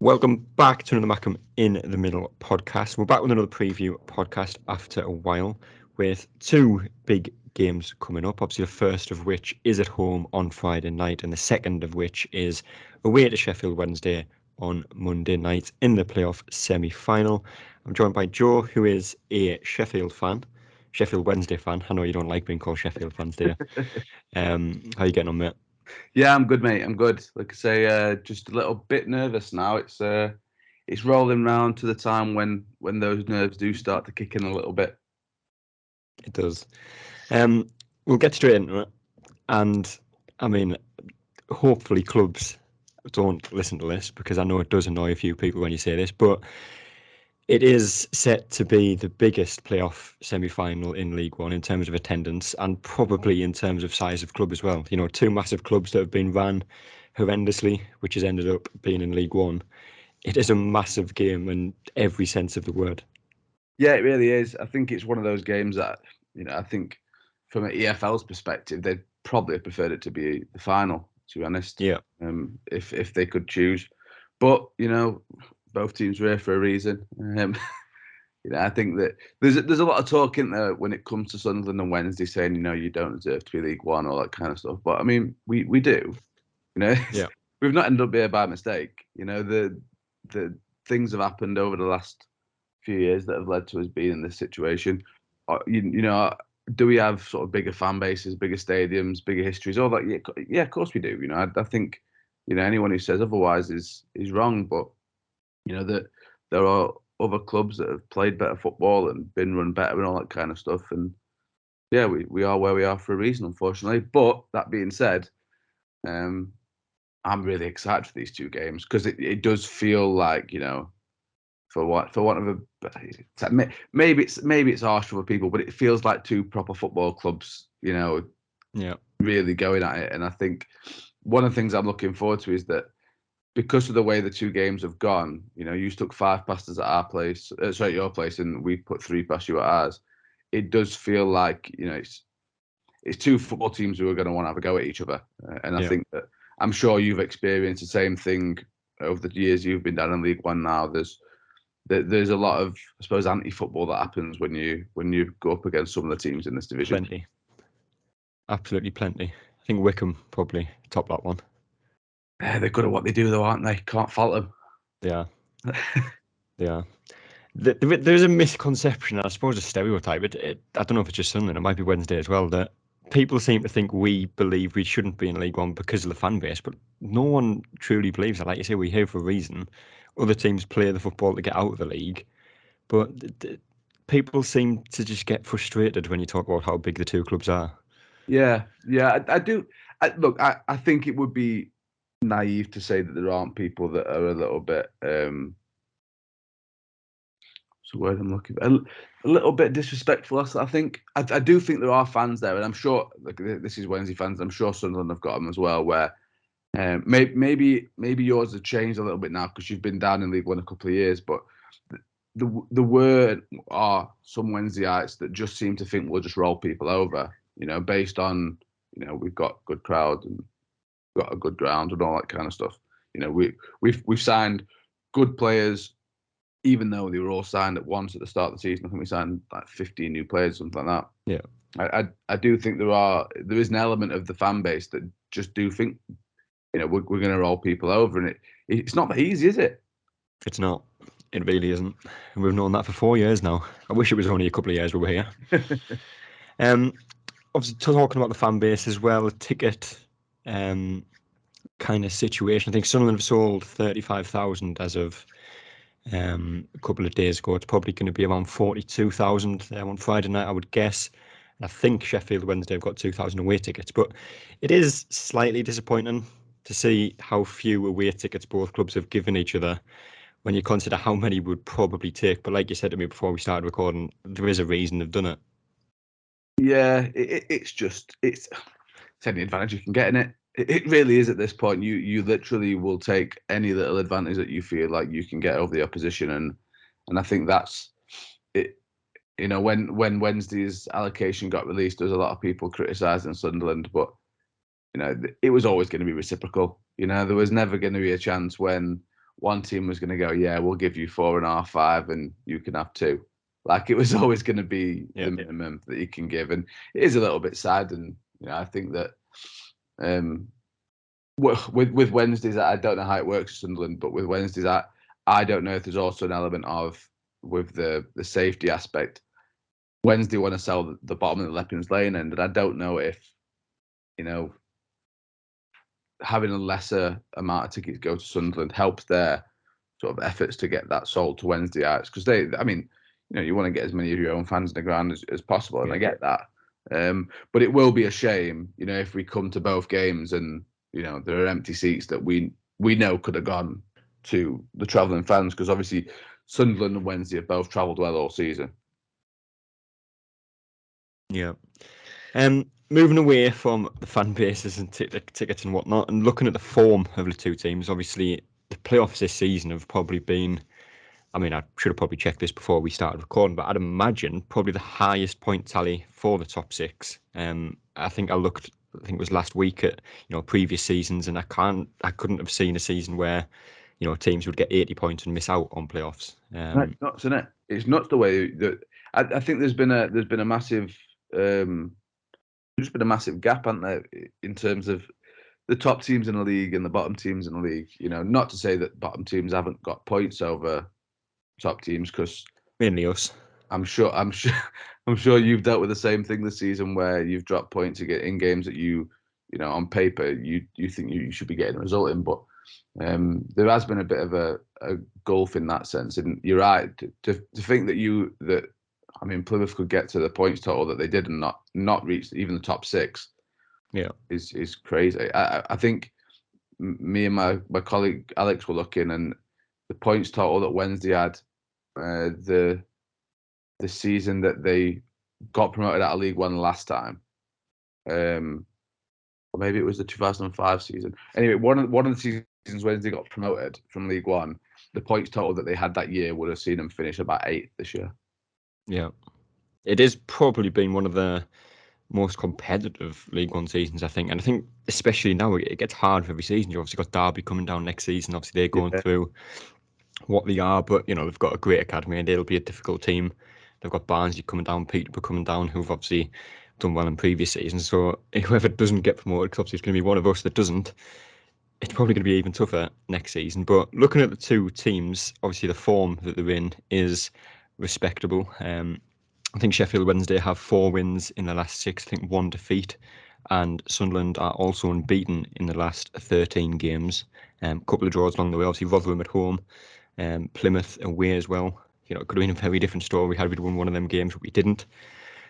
Welcome back to another Mackem in the Middle podcast. We're back with another preview podcast after a while with two big games coming up. Obviously, the first of which is at home on Friday night, and the second of which is away to Sheffield Wednesday on Monday night in the playoff semi-final. I'm joined by Joe, who is a Sheffield Wednesday fan. I know you don't like being called Sheffield fans, do you? How are you getting on, mate? Yeah, I'm good, mate. I'm good. Like I say, just a little bit nervous now. It's rolling round to the time when those nerves do start to kick in a little bit. It does. We'll get straight into it. And I mean, hopefully clubs don't listen to this, because I know it does annoy a few people when you say this, but it is set to be the biggest playoff semi-final in League One in terms of attendance and probably in terms of size of club as well. You know, two massive clubs that have been ran horrendously, which has ended up being in League One. It is a massive game in every sense of the word. Yeah, it really is. I think it's one of those games that, I think from an EFL's perspective, they'd probably have preferred it to be the final, to be honest. Yeah. If they could choose. But, both teams were here for a reason. I think that there's a lot of talk in there when it comes to Sunderland on Wednesday saying, you don't deserve to be League One, all that kind of stuff. But I mean, we do. Yeah. We've not ended up here by mistake. The things have happened over the last few years that have led to us being in this situation. Do we have sort of bigger fan bases, bigger stadiums, bigger histories? All that? Yeah, of course we do. I think, anyone who says otherwise is wrong. But that there are other clubs that have played better football and been run better and all that kind of stuff. And yeah, we are where we are for a reason, unfortunately. But that being said, I'm really excited for these two games because it does feel like, for one of a, maybe it's harsh for other people, but it feels like two proper football clubs, really going at it. And I think one of the things I'm looking forward to is that because of the way the two games have gone, you stuck 5 past us at our place, your place, and we put 3 past you at ours. It does feel like, it's two football teams who are going to want to have a go at each other. And I think that I'm sure you've experienced the same thing over the years you've been down in League One now. There's a lot of, I suppose, anti-football that happens when you go up against some of the teams in this division. Plenty. Absolutely plenty. I think Wycombe probably top that one. Yeah, they're good at what they do, though, aren't they? Can't fault them. Yeah. Yeah. There's a misconception, I suppose a stereotype. I don't know if it's just Sunderland, it might be Wednesday as well, that people seem to think we believe we shouldn't be in League One because of the fan base, but no one truly believes that. Like you say, we're here for a reason. Other teams play the football to get out of the league, but people seem to just get frustrated when you talk about how big the two clubs are. Yeah, I do. Look, I think it would be naive to say that there aren't people that are a little bit what's the word I'm looking for? A little bit disrespectful. I think I do think there are fans there, and I'm sure this is Wednesday fans. I'm sure Sunderland have got them as well. Where maybe yours have changed a little bit now because you've been down in League One a couple of years, but the word are some Wednesdayites that just seem to think we'll just roll people over. Based on we've got good crowd and got a good ground and all that kind of stuff. We've signed good players, even though they were all signed at once at the start of the season. I think we signed like 15 new players, something like that. Yeah, I do think there is an element of the fan base that just do think we're going to roll people over, and it's not that easy, is it? It's not. It really isn't. We've known that for 4 years now. I wish it was only a couple of years we were here. Obviously, talking about the fan base as well, a ticket kind of situation. I think Sunderland have sold 35,000 as of a couple of days ago. It's probably going to be around 42,000 on Friday night, I would guess. And I think Sheffield Wednesday have got 2,000 away tickets. But it is slightly disappointing to see how few away tickets both clubs have given each other when you consider how many would probably take. But like you said to me before we started recording, there is a reason they've done it. Yeah, it's any advantage you can get in it. It really is at this point. You literally will take any little advantage that you feel like you can get over the opposition, and I think that's it. When Wednesday's allocation got released, there was a lot of people criticising Sunderland, but it was always going to be reciprocal. There was never going to be a chance when one team was going to go, yeah, we'll give you 4.5, 5, and you can have 2. Like, it was always going to be the minimum that you can give, and it is a little bit sad. And I think that with Wednesdays, I don't know how it works at Sunderland, but with Wednesdays, I don't know if there's also an element of, with the safety aspect, Wednesday want to sell the bottom of the Leppings Lane end, and I don't know if having a lesser amount of tickets go to Sunderland helps their sort of efforts to get that sold to Wednesday Arts, because you want to get as many of your own fans in the ground as possible, and I get that. But it will be a shame, if we come to both games and there are empty seats that we know could have gone to the travelling fans, because obviously Sunderland and Wednesday have both travelled well all season. Yeah. Moving away from the fan bases and tickets and whatnot, and looking at the form of the two teams, obviously the playoffs this season have probably been, I mean, I should have probably checked this before we started recording, but I'd imagine probably the highest point tally for the top 6. I think it was last week at previous seasons, and I couldn't have seen a season where teams would get 80 points and miss out on playoffs. It's nuts, isn't it? It's nuts the way that I think there's been a massive there's been a massive gap, hasn't there, in terms of the top teams in the league and the bottom teams in the league. Not to say that bottom teams haven't got points over top teams, because mainly us. I'm sure you've dealt with the same thing this season, where you've dropped points to get in games that on paper you think you should be getting a result in, but there has been a bit of a gulf in that sense. And you're right to think that Plymouth could get to the points total that they did and not reach even the top 6. Yeah, is crazy. I think me and my colleague Alex were looking, and the points total that Wednesday had the season that they got promoted out of League One last time, or maybe it was the 2005 season. Anyway, one of the seasons Wednesday got promoted from League One, the points total that they had that year would have seen them finish about 8th this year. Yeah, it has probably been one of the most competitive League One seasons, I think. And I think especially now it gets hard for every season. You've obviously got Derby coming down next season. Obviously they're going through what they are, but they've got a great academy and it'll be a difficult team. They've got Barnsley coming down, Peterborough coming down, who've obviously done well in previous seasons. So whoever doesn't get promoted, because obviously it's going to be one of us that doesn't, it's probably going to be even tougher next season. But looking at the two teams, obviously the form that they're in is respectable. I think Sheffield Wednesday have 4 wins in the last 6, I think 1 defeat, and Sunderland are also unbeaten in the last 13 games. A couple of draws along the way, obviously Rotherham at home, Plymouth away as well. It could have been a very different story had we won one of them games, but we didn't.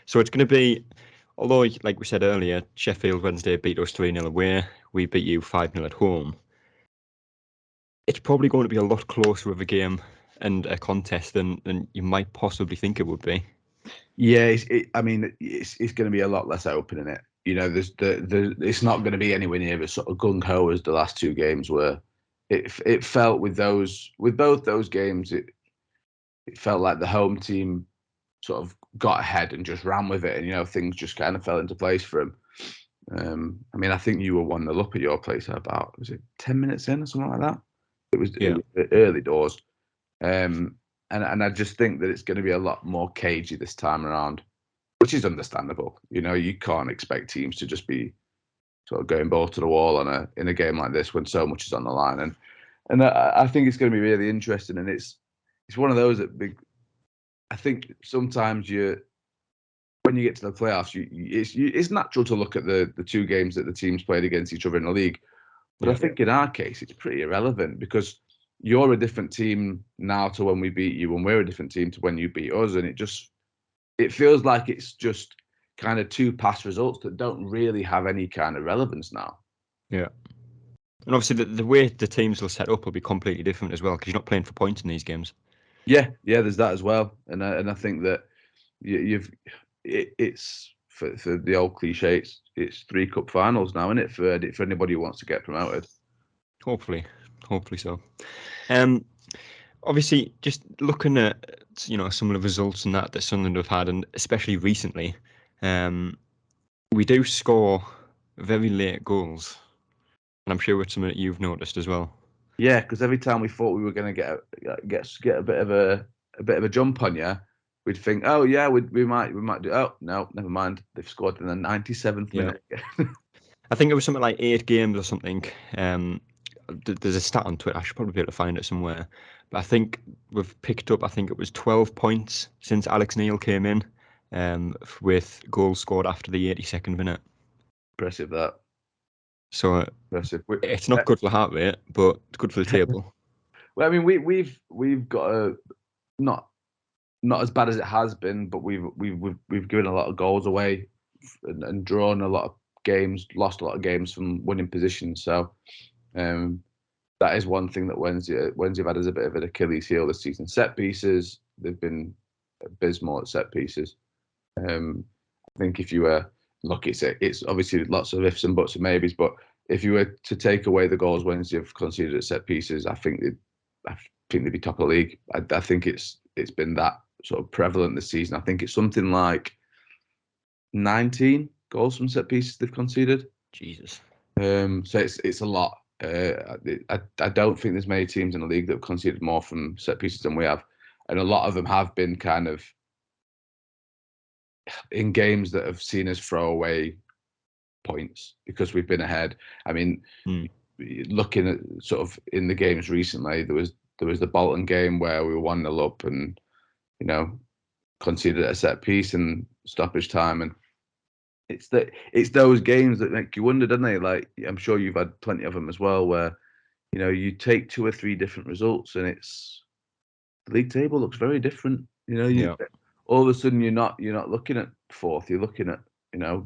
So it's going to be, although, like we said earlier, Sheffield Wednesday beat us 3-0 away, we beat you 5-0 at home. It's probably going to be a lot closer of a game and a contest than you might possibly think it would be. Yeah, it's going to be a lot less open in it. It's not going to be anywhere near as sort of gung ho as the last 2 games were. It felt with both those games, it felt like the home team sort of got ahead and just ran with it, and things just kind of fell into place for them. I think you were 1-0 up at your place about, was it 10 minutes in or something like that? It was early doors. And I just think that it's going to be a lot more cagey this time around, which is understandable. You can't expect teams to just be sort of going balls to the wall in a game like this when so much is on the line. And I think it's going to be really interesting. And it's one of those that I think sometimes when you get to the playoffs, it's natural to look at the 2 games that the teams played against each other in the league. But I think in our case, it's pretty irrelevant, because you're a different team now to when we beat you, and we're a different team to when you beat us. And it feels like it's just kind of 2 past results that don't really have any kind of relevance now. Yeah. And obviously the way the teams will set up will be completely different as well, because you're not playing for points in these games. Yeah, there's that as well. And I think that it's for the old cliche, it's 3 cup finals now, isn't it, for anybody who wants to get promoted? Hopefully so. Obviously, just looking at some of the results and that Sunderland have had, and especially recently, we do score very late goals, and I'm sure it's something that you've noticed as well. Yeah, because every time we thought we were going to get a bit of a jump on you, we'd think, oh yeah, we might do. Oh no, never mind. They've scored in the 97th Yeah. minute. I think it was something like 8 games or something. There's a stat on Twitter. I should probably be able to find it somewhere. But I think we've picked up, I think it was 12 points since Alex Neil came in, with goals scored after the 82nd minute. Impressive that. So Impressive. it's not good for the heart rate, but it's good for the table. Well, I mean, we've got a not as bad as it has been, but we've given a lot of goals away and drawn a lot of games, lost a lot of games from winning positions. So that is one thing that Wednesday have had as a bit of an Achilles heel this season. Set pieces, they've been abysmal at set pieces. I think if you were look, it's obviously lots of ifs and buts and maybes, but if you were to take away the goals Wednesday have conceded at set pieces, I think they'd be top of the league. I think it's been that sort of prevalent this season. I think it's something like 19 goals from set pieces they've conceded. Jesus. So it's a lot. I don't think there's many teams in the league that have conceded more from set pieces than we have, and a lot of them have been kind of in games that have seen us throw away points because we've been ahead. I mean, looking at sort of in the games recently, there was the Bolton game where we were 1-0 up and conceded a set piece and stoppage time, and it's those games that make you wonder, don't they? Like, I'm sure you've had plenty of them as well, where you take 2 or 3 different results and it's the league table looks very different. All of a sudden you're not looking at fourth, you're looking at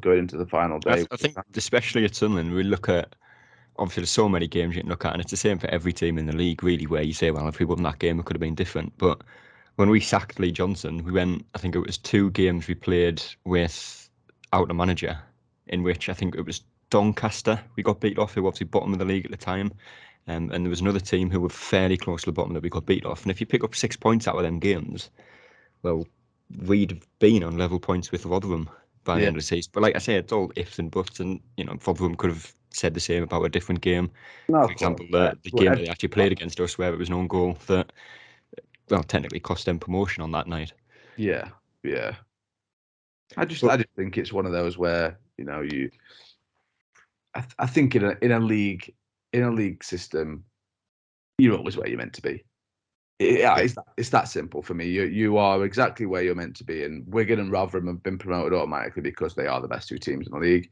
going into the final day. I think especially at Sunderland, we look at, obviously there's so many games you can look at, and it's the same for every team in the league, really, where you say, well, if we won that game, it could have been different. But when we sacked Lee Johnson, we went, I think it was 2 games we played without a manager, in which I think it was Doncaster we got beat off, who were obviously bottom of the league at the time. And there was another team who were fairly close to the bottom that we got beat off. And if you pick up 6 points out of them games, well, we'd have been on level points with Rotherham by the end of the season. But like I say, it's all ifs and buts, and Rotherham could have said the same about a different game. No, For example, the game that they actually played against us, where it was an own goal that, well, technically cost them promotion on that night. Yeah. I just think it's one of those where I think in a league system, you're always where you're meant to be. It's that simple for me. You are exactly where you're meant to be, and Wigan and Rotherham have been promoted automatically because they are the best 2 teams in the league,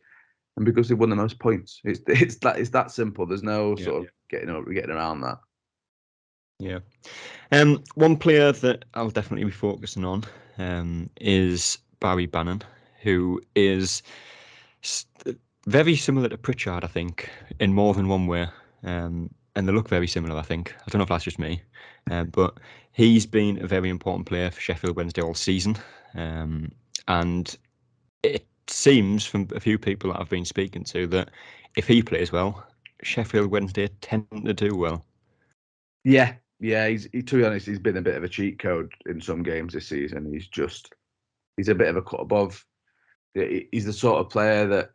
and because they've won the most points. It's that simple. There's no sort of getting around that. Yeah. One player that I'll definitely be focusing on is Barry Bannan, who is very similar to Pritchard, I think, in more than one way. And they look very similar, I think. I don't know if that's just me. But he's been a very important player for Sheffield Wednesday all season. And it seems from a few people that I've been speaking to that if he plays well, Sheffield Wednesday tend to do well. Yeah. To be honest, he's been a bit of a cheat code in some games this season. He's a bit of a cut above. He's the sort of player that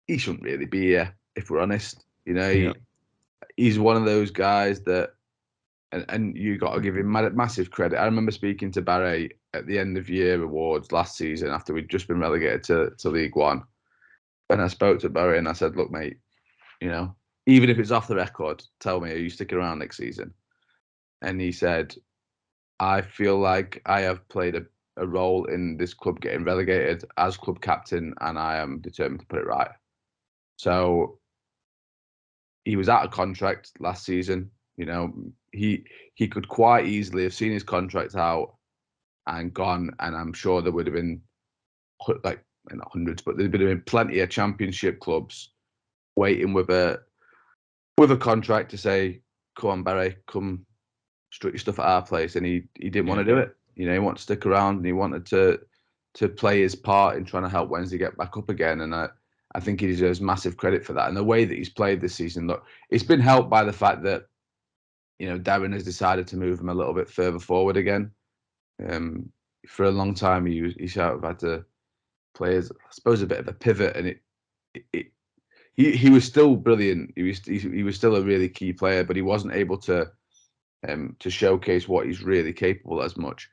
he shouldn't really be here, if we're honest. He's one of those guys that, and you got to give him massive credit. I remember speaking to Barry at the end of year awards last season after we'd just been relegated to League One. And I spoke to Barry and I said, look, mate, even if it's off the record, tell me, are you sticking around next season? And he said, I feel like I have played a role in this club getting relegated as club captain, and I am determined to put it right. So he was out of contract last season. He could quite easily have seen his contract out and gone, and I'm sure there would have been like not hundreds, but there would have been plenty of championship clubs waiting with a contract to say, "Come on, Barry, come strut your stuff at our place," and he didn't want to do it. He wanted to stick around and he wanted to play his part in trying to help Wednesday get back up again. And I think he deserves massive credit for that. And the way that he's played this season, look, it's been helped by the fact that Darren has decided to move him a little bit further forward again. For a long time, he sort of had to play as, I suppose, a bit of a pivot, and he was still brilliant. He was still a really key player, but he wasn't able to showcase what he's really capable as much.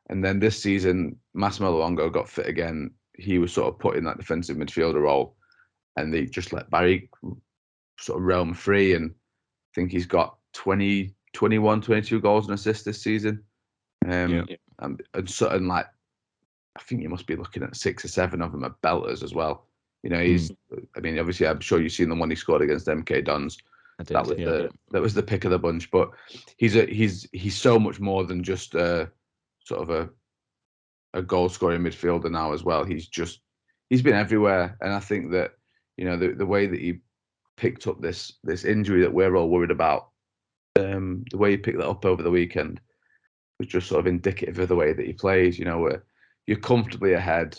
And then this season, Massimo Luongo got fit again. He was sort of put in that defensive midfielder role, and they just let Barry sort of roam free. And I think he's got 20, 21, 22 goals and assists this season. And like, I think you must be looking at 6 or 7 of them are belters as well. You know, I mean, obviously, I'm sure you've seen the one he scored against MK Dons. That was the pick of the bunch. But he's so much more than just a sort of a goal scoring midfielder now as well. He's been everywhere, and I think that, you know, the way that he picked up this injury that we're all worried about, the way he picked that up over the weekend was just sort of indicative of the way that he plays. You know, where you're comfortably ahead.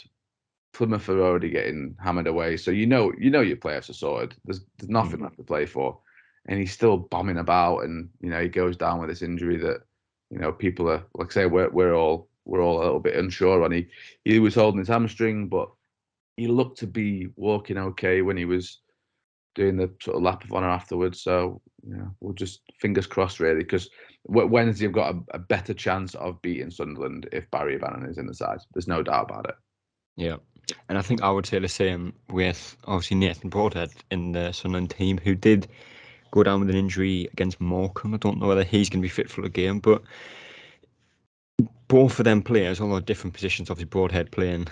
Plymouth are already getting hammered away, so you know your playoffs are sorted. There's nothing left to play for, and he's still bombing about, and you know he goes down with this injury that, you know, people are, like I say, we're all a little bit unsure on. He was holding his hamstring, but he looked to be walking okay when he was doing the sort of lap of honour afterwards. So, you know, we'll just fingers crossed really, because Wednesday have got a better chance of beating Sunderland if Barry Bannan is in the side. There's no doubt about it. Yeah. And I think I would say the same with obviously Nathan Broadhead in the Sunderland team, who did go down with an injury against Morecambe. I don't know whether he's going to be fit for the game, but both of them players, although different positions, obviously Broadhead playing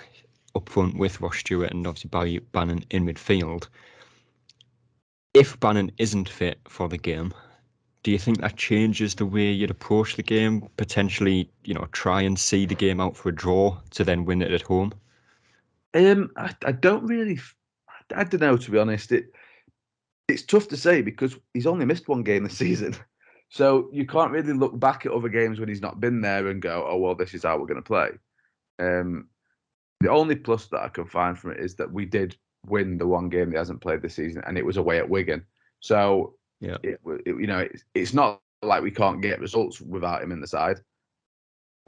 up front with Ross Stewart and obviously Barry Bannan in midfield. If Bannan isn't fit for the game, do you think that changes the way you'd approach the game? Potentially, you know, try and see the game out for a draw to then win it at home? I don't really. I don't know, to be honest. It's tough to say because he's only missed one game this season, so you can't really look back at other games when he's not been there and go, "Oh well, this is how we're going to play." The only plus that I can find from it is that we did win the one game he hasn't played this season, and it was away at Wigan. So yeah, you know, it's not like we can't get results without him in the side.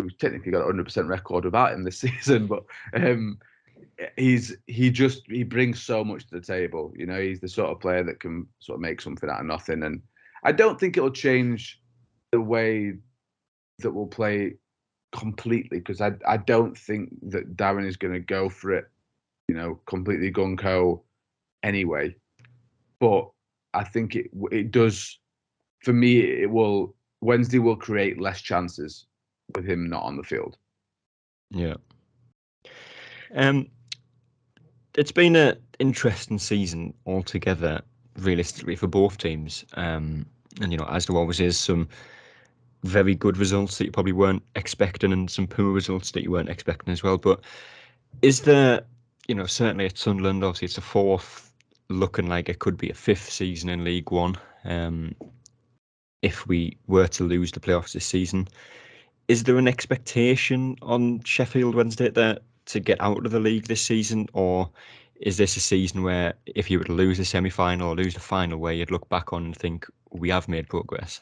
We've technically got a 100% record without him this season, but he brings so much to the table. You know, he's the sort of player that can sort of make something out of nothing, and I don't think it'll change the way that we'll play completely, because I don't think that Darren is going to go for it, you know, completely gung-ho anyway. But I think it does, for me, Wednesday will create less chances with him not on the field. Yeah. It's been an interesting season altogether, realistically, for both teams. And, you know, as there always is, some very good results that you probably weren't expecting and some poor results that you weren't expecting as well. But is there, you know, certainly at Sunderland, obviously it's a 4th, looking like it could be a 5th season in League One. If we were to lose the playoffs this season, is there an expectation on Sheffield Wednesday to get out of the league this season, or is this a season where if you were to lose the semi-final or lose the final, where you'd look back on and think we have made progress?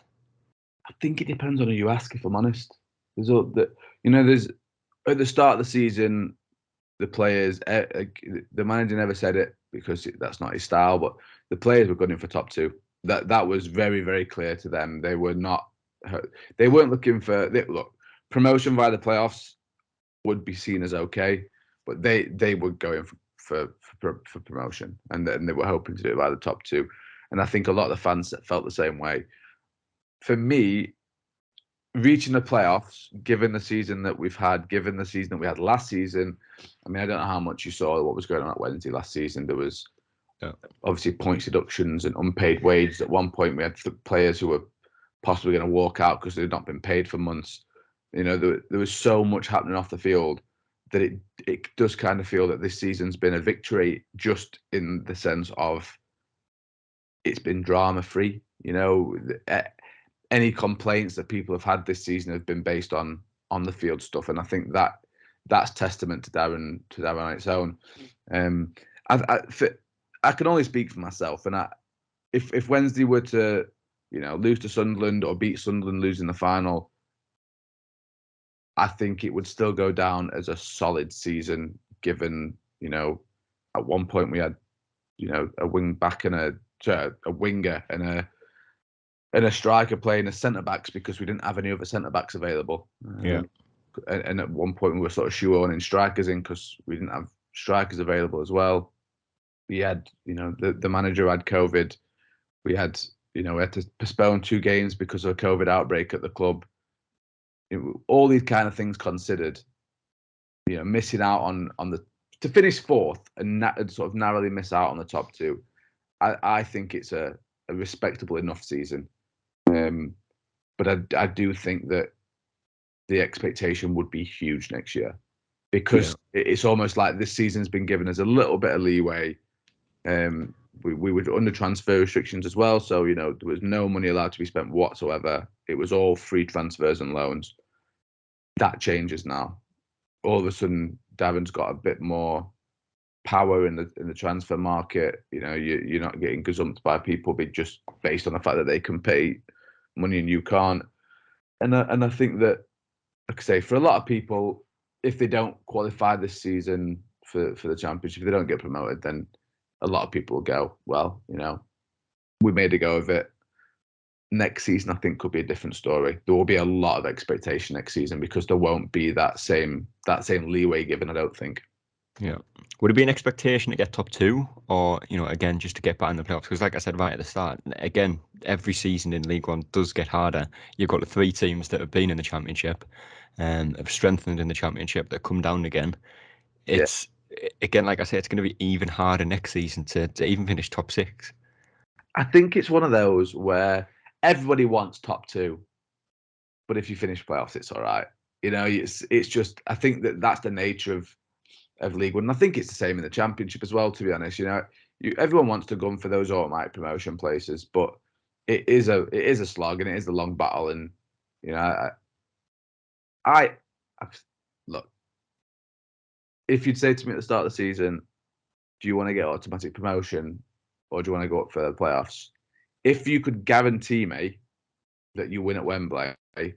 I think it depends on who you ask, if I'm honest. There's at the start of the season, the players, the manager never said it because that's not his style, but the players were gunning for top 2. That was very, very clear to them. They weren't looking for look, promotion via the playoffs would be seen as okay, but they were going for promotion, and they were hoping to do it by the top 2. And I think a lot of the fans felt the same way. For me, reaching the playoffs, given the season that we've had, given the season that we had last season, I mean, I don't know how much you saw what was going on at Wednesday last season. There was obviously points deductions and unpaid wages. At one point, we had players who were possibly going to walk out because they'd not been paid for months. You know, there was so much happening off the field that it does kind of feel that this season's been a victory, just in the sense of it's been drama free. You know, any complaints that people have had this season have been based on the field stuff, and I think that's testament to Darren on its own. I can only speak for myself, and if Wednesday were to, you know, lose to Sunderland or beat Sunderland, losing the final, I think it would still go down as a solid season, given, you know, at one point we had a wing back and a winger and a striker playing as centre backs because we didn't have any other centre backs available. Yeah. And at one point we were sort of shoehorning strikers in because we didn't have strikers available as well. We had, the manager had COVID. We had to postpone 2 games because of a COVID outbreak at the club. All these kind of things considered, missing out on to finish 4th and sort of narrowly miss out on the top 2. I think it's a respectable enough season. But I do think that the expectation would be huge next year because it's almost like this season's been given us a little bit of leeway. We were under transfer restrictions as well, so there was no money allowed to be spent whatsoever. It was all free transfers and loans. That changes now. All of a sudden, Darren's got a bit more power in the transfer market. You're not getting gazumped by people just based on the fact that they can pay money and you can't. And I think that, like I say, for a lot of people, if they don't qualify this season for the championship, if they don't get promoted, then a lot of people will go, well, we made a go of it. Next season, I think, could be a different story. There will be a lot of expectation next season because there won't be that same leeway given, I don't think. Yeah. Would it be an expectation to get top 2 or, again, just to get back in the playoffs? Because like I said right at the start, again, every season in League One does get harder. You've got the 3 teams that have been in the Championship and have strengthened in the Championship that come down again. It's, again, like I said, it's going to be even harder next season to even finish top 6. I think it's one of those where everybody wants top 2, but if you finish playoffs, it's all right. It's just, I think that's the nature of League One. And I think it's the same in the Championship as well, to be honest. Everyone wants to gun for those automatic promotion places, but it is a slog and it is a long battle. And I look, if you'd say to me at the start of the season, do you want to get automatic promotion or do you want to go up for the playoffs? If you could guarantee me that you win at Wembley, the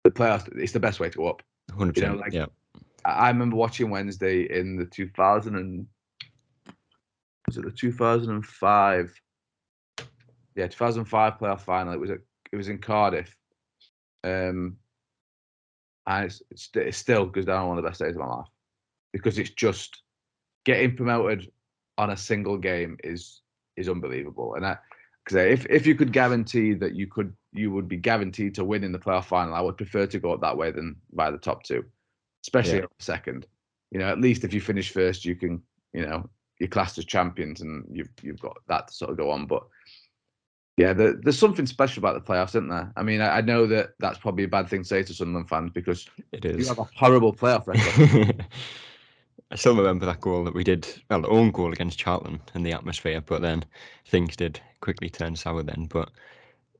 playoffs, it's the best way to go up. 100%. Yeah. I remember watching Wednesday in the 2005? Yeah, 2005 playoff final. It was in Cardiff, and it still goes down one of the best days of my life because it's just getting promoted on a single game is unbelievable. And because if you could guarantee that you would be guaranteed to win in the playoff final, I would prefer to go up that way than by the top 2. Especially second. At least if you finish first, you can, you're classed as champions and you've got that to sort of go on. But yeah, there's something special about the playoffs, isn't there? I mean, I know that's probably a bad thing to say to Sunderland fans because it is. You have a horrible playoff record. I still remember that goal that we did, the own goal against Charlton in the atmosphere, but then things did quickly turn sour then. But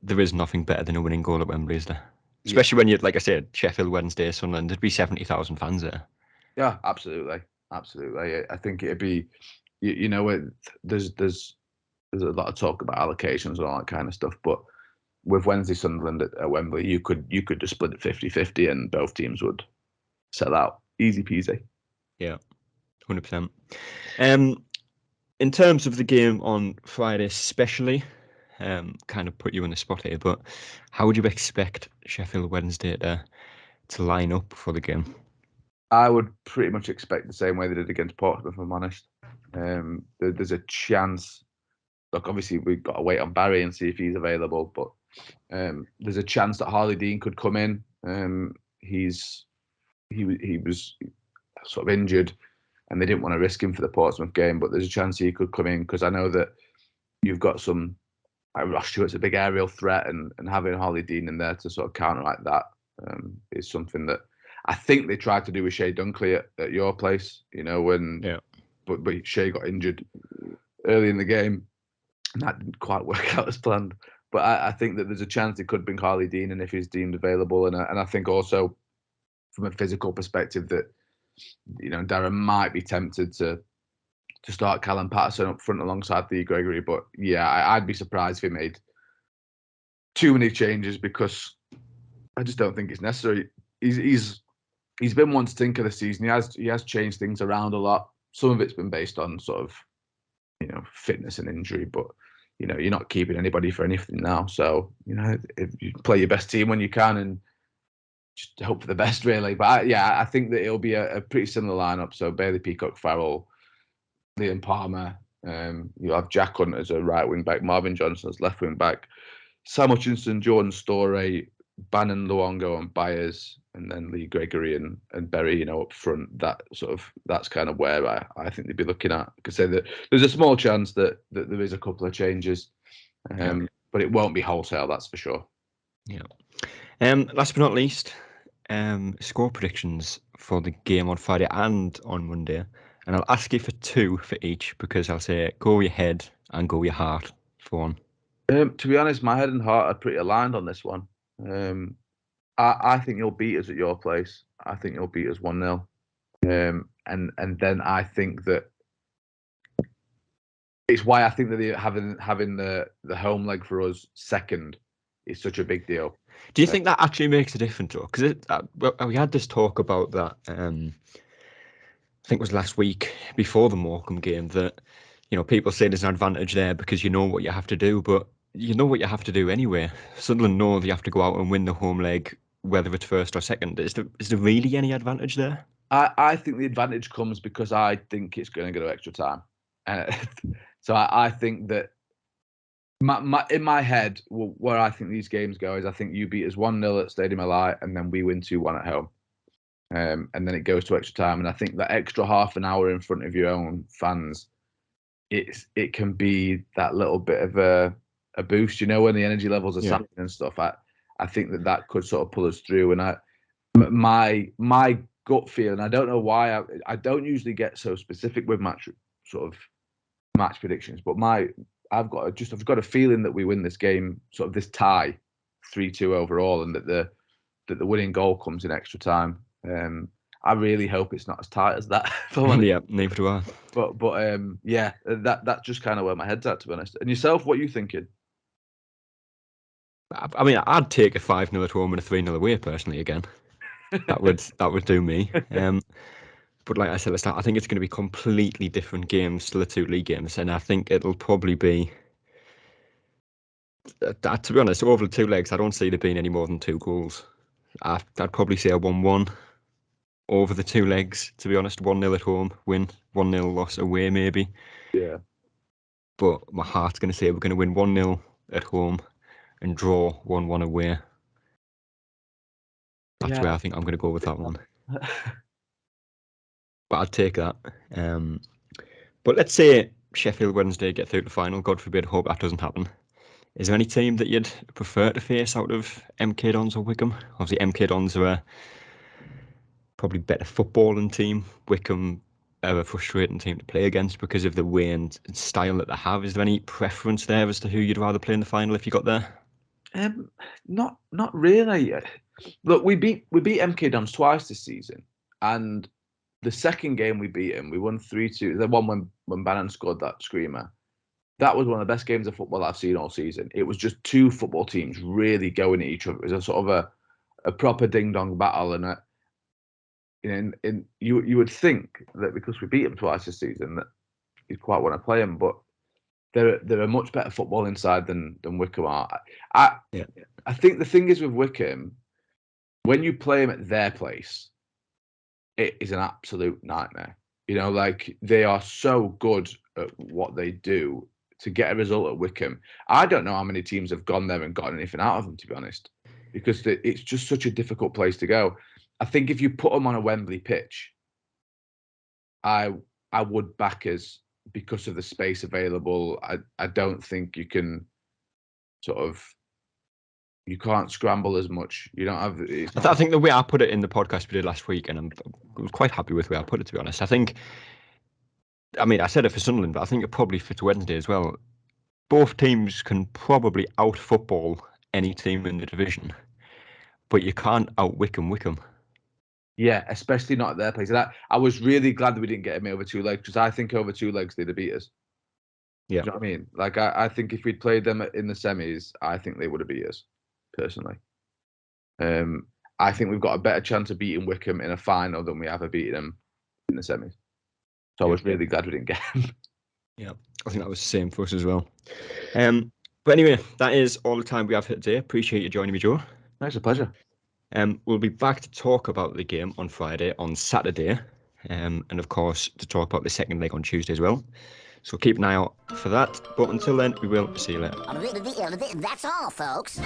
there is nothing better than a winning goal at Wembley, is there? Especially when like I said, Sheffield Wednesday, Sunderland, there'd be 70,000 fans there. Yeah, absolutely. I think it'd be, there's a lot of talk about allocations and all that kind of stuff, but with Wednesday Sunderland at Wembley, you could just split it 50-50 and both teams would sell out. Easy peasy. Yeah, 100%. In terms of the game on Friday especially, kind of put you in the spot here, but how would you expect Sheffield Wednesday to line up for the game? I would pretty much expect the same way they did against Portsmouth, if I'm honest. There's a chance. Look, obviously we've got to wait on Barry and see if he's available, but there's a chance that Harley Dean could come in. He was sort of injured, and they didn't want to risk him for the Portsmouth game. But there's a chance he could come in because I know that you've got some. Ross Stewart's a big aerial threat, and having Harley Dean in there to sort of counteract that is something that I think they tried to do with Shea Dunkley at your place. But Shea got injured early in the game, and that didn't quite work out as planned. But I think that there's a chance it could bring Harley Dean in if he's deemed available, and I think also from a physical perspective that Darren might be tempted to start Callum Patterson up front alongside Theo Gregory. But yeah, I'd be surprised if he made too many changes because I just don't think it's necessary. He's been one to tinker this season. He has changed things around a lot. Some of it's been based on sort of fitness and injury, but you're not keeping anybody for anything now. So if you play your best team when you can and just hope for the best, really. But I think that it'll be a pretty similar lineup. So Bailey, Peacock, Farrell, Liam Palmer. You'll have Jack Hunt as a right wing back, Marvin Johnson as left wing back, Sam Hutchinson, Jordan Storey, Bannan, Luongo, and Byers, and then Lee Gregory and Berry, up front. That's kind of where I think they'd be looking at. I could say that there's a small chance that there is a couple of changes, but it won't be wholesale, that's for sure. Yeah. Last but not least, score predictions for the game on Friday and on Monday. And I'll ask you for 2 for each, because I'll say go with your head and go with your heart for one. To be honest, my head and heart are pretty aligned on this one. I think you'll beat us at your place. I think you'll beat us 1-0. And then I think that it's why I think that having the home leg for us second is such a big deal. Do you think that actually makes a difference, though? Because we had this talk about that. I think it was last week before the Morecambe game that people say there's an advantage there because you know what you have to do, but you know what you have to do anyway. Sunderland know they have to go out and win the home leg, whether it's first or second. Is there really any advantage there? I think the advantage comes because I think it's going to go to extra time. So I think that in my head, where I think these games go is I think you beat us 1-0 at Stadium Light and then we win 2-1 at home. And then it goes to extra time. And I think that extra half an hour in front of your own fans, it can be that little bit of a boost, when the energy levels are sapping and stuff. I think that could sort of pull us through. And my gut feel, and I don't know why I don't usually get so specific with match predictions, but I've got a feeling that we win this game, sort of this tie, 3-2 overall, and that the winning goal comes in extra time. I really hope it's not as tight as that. Yeah, neither do I. But that's just kind of where my head's at, to be honest. And yourself, what are you thinking? I mean, I'd take a 5-0 at home and a 3-0 away personally again. That would do me. But like I said at the start, I think it's going to be completely different games to the 2 league games, and I think it'll probably be. To be honest, over the 2 legs, I don't see there being any more than 2 goals. I'd probably say a 1-1 over the 2 legs. To be honest, 1-0 at home, win, 1-0 loss away, maybe. Yeah. But my heart's going to say we're going to win 1-0 at home and draw 1-1 away. That's where I think I'm going to go with that one. But I'd take that. But let's say Sheffield Wednesday get through to the final. God forbid, hope that doesn't happen. Is there any team that you'd prefer to face out of MK Dons or Wickham? Obviously, MK Dons are a probably better footballing team. Wickham are a frustrating team to play against because of the way and style that they have. Is there any preference there as to who you'd rather play in the final if you got there? Not really. Look, we beat MK Dons twice this season, and the second game we beat them, we won 3-2. The one when Bannan scored that screamer. That was one of the best games of football I've seen all season. It was just 2 football teams really going at each other. It was a sort of a proper ding dong battle, and you would think that because we beat them twice this season that you'd quite want to play them, but they're a much better football inside than Wickham are. I think the thing is with Wickham, when you play them at their place, it is an absolute nightmare. Like they are so good at what they do. To get a result at Wickham, I don't know how many teams have gone there and gotten anything out of them, to be honest, because it's just such a difficult place to go. I think if you put them on a Wembley pitch, I would back us because of the space available. I don't think you can you can't scramble as much. You don't have. I think the way I put it in the podcast we did last week, and I was quite happy with the way I put it, to be honest. I said it for Sunderland, but I think it probably fits Wednesday as well. Both teams can probably out-football any team in the division, but you can't out-Wickham. Yeah, especially not at their place. And I was really glad that we didn't get him over 2 legs, because I think over 2 legs they'd have beat us. Yeah. Do you know what I mean? Like, I think if we'd played them in the semis, I think they would have beat us, personally. I think we've got a better chance of beating Wickham in a final than we have of beating them in the semis. So I was really glad we didn't get him. Yeah. I think that was the same for us as well. But anyway, that is all the time we have for today. Appreciate you joining me, Joe. It's a pleasure. We'll be back to talk about the game on Friday, on Saturday, and of course to talk about the second leg on Tuesday as well. So keep an eye out for that. But until then, we will see you later. That's all, folks.